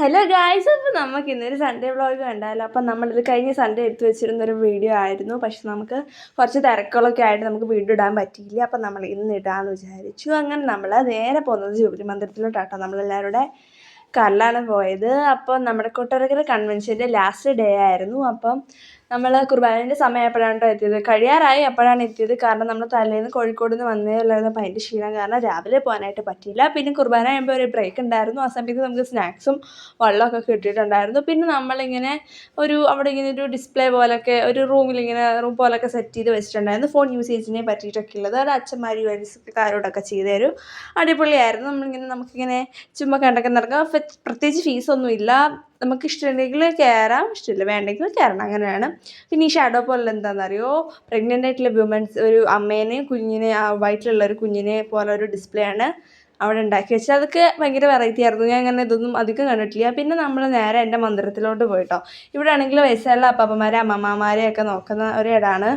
Hello guys, അപ്പോൾ നമുക്ക് ഇന്നൊരു സൺഡേ വ്ളോഗ് കണ്ടാലോ. അപ്പം നമ്മളിത് കഴിഞ്ഞ സൺഡേ എടുത്തു വെച്ചിരുന്നൊരു വീഡിയോ ആയിരുന്നു. പക്ഷെ നമുക്ക് കുറച്ച് തിരക്കുകളൊക്കെ ആയിട്ട് നമുക്ക് വീഡിയോ ഇടാൻ പറ്റിയില്ല. അപ്പം നമ്മൾ ഇന്ന് ഇടാമെന്ന് വിചാരിച്ചു. അങ്ങനെ നമ്മൾ നേരെ പോകുന്നത് ജൂബിലി മന്ദിരത്തിലോട്ടാട്ടോ. നമ്മളെല്ലാവരുടെ കാറിലാണ് പോയത്. അപ്പോൾ നമ്മുടെ കൊട്ടാരക്കര കൺവെൻഷൻ്റെ ലാസ്റ്റ് ഡേ ആയിരുന്നു. അപ്പം നമ്മൾ കുർബാനേൻ്റെ സമയമായപ്പോഴാണ് എത്തിയത്. കഴിയാറായി അപ്പോഴാണ് എത്തിയത്. കാരണം നമ്മൾ തലേന്ന് കോഴിക്കോട് നിന്ന് വന്നേ ഉള്ളായിരുന്നു. അപ്പം അതിൻ്റെ ക്ഷീണം കാരണം രാവിലെ പോകാനായിട്ട് പറ്റിയില്ല. പിന്നെ കുർബാന ആകുമ്പോൾ ഒരു ബ്രേക്ക് ഉണ്ടായിരുന്നു. ആ സമയത്ത് നമുക്ക് സ്നാക്സും വെള്ളമൊക്കെ കിട്ടിയിട്ടുണ്ടായിരുന്നു. പിന്നെ നമ്മളിങ്ങനെ അവിടെ ഇങ്ങനെ ഒരു ഡിസ്പ്ലേ പോലൊക്കെ ഒരു റൂമിലിങ്ങനെ റൂം പോലൊക്കെ സെറ്റ് ചെയ്ത് വെച്ചിട്ടുണ്ടായിരുന്നു. ഫോൺ യൂസേജിനെ പറ്റിയിട്ടൊക്കെ ഉള്ളത്. അത് അച്ഛന്മാരും വയസ്സുകാരോടൊക്കെ ചെയ്തു തരും. അടിപൊളിയായിരുന്നു. നമുക്കിങ്ങനെ ചുമ്മാ കണ്ടൊക്കെ നടക്കാം. പ്രത്യേകിച്ച് ഫീസൊന്നുമില്ല. നമുക്ക് ഇഷ്ടമുണ്ടെങ്കിൽ കയറാം, ഇഷ്ടമില്ല വേണ്ടെങ്കിൽ കയറണം, അങ്ങനെയാണ്. പിന്നെ ഈ ഷാഡോ പോലെ എന്താണെന്നറിയോ, പ്രഗ്നൻ്റ് ആയിട്ടുള്ള വിമൻസ് ഒരു അമ്മേനെയും കുഞ്ഞിനെ വയറ്റിലുള്ള ഒരു കുഞ്ഞിനെ പോലെ ഒരു ഡിസ്പ്ലേ ആണ് അവിടെ ഉണ്ടാക്കി വെച്ചത്. അതൊക്കെ ഭയങ്കര വെറൈറ്റി ആയിരുന്നു. ഞാൻ അങ്ങനെ ഇതൊന്നും അധികം കണ്ടിട്ടില്ല. പിന്നെ നമ്മൾ നേരെ എൻ്റെ മന്ദിരത്തിലോട്ട് പോയിട്ടോ. ഇവിടെ ആണെങ്കിൽ വയസ്സുള്ള അപ്പാപ്പന്മാരെ അമ്മമ്മമാരെയൊക്കെ നോക്കുന്ന ഒരിടാണ്.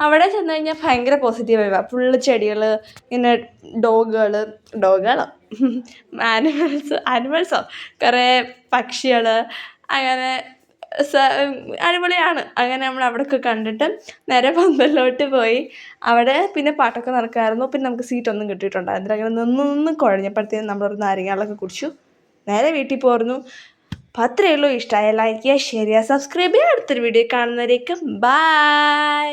അവിടെ ചെന്ന് കഴിഞ്ഞാൽ ഭയങ്കര പോസിറ്റീവ് വൈബാണ്. ഫുള്ള് ചെടികൾ, ഇങ്ങനെ ഡോഗുകളോ ആനിമൽസോ കുറേ പക്ഷികൾ, അങ്ങനെ അടിപൊളിയാണ്. അങ്ങനെ നമ്മൾ അവിടെയൊക്കെ കണ്ടിട്ട് നേരെ പന്തലിലോട്ട് പോയി. അവിടെ പിന്നെ പാട്ടൊക്കെ നടക്കാമായിരുന്നു. പിന്നെ നമുക്ക് സീറ്റൊന്നും കിട്ടിയിട്ടുണ്ടായിരുന്നില്ല. അങ്ങനെ നിന്ന് കുഴഞ്ഞപ്പോഴത്തേനും നമ്മളൊരു നാരങ്ങാളൊക്കെ കുടിച്ചു നേരെ വീട്ടിൽ പോരുന്നു. അപ്പം അത്രയേ ഉള്ളൂ. ഇഷ്ടമായ ലൈക്ക് ചെയ്യുക, ഷെയർ ചെയ്യുക, സബ്സ്ക്രൈബ് ചെയ്യുക. അടുത്തൊരു വീഡിയോ കാണുന്നവരേക്കും ബൈ.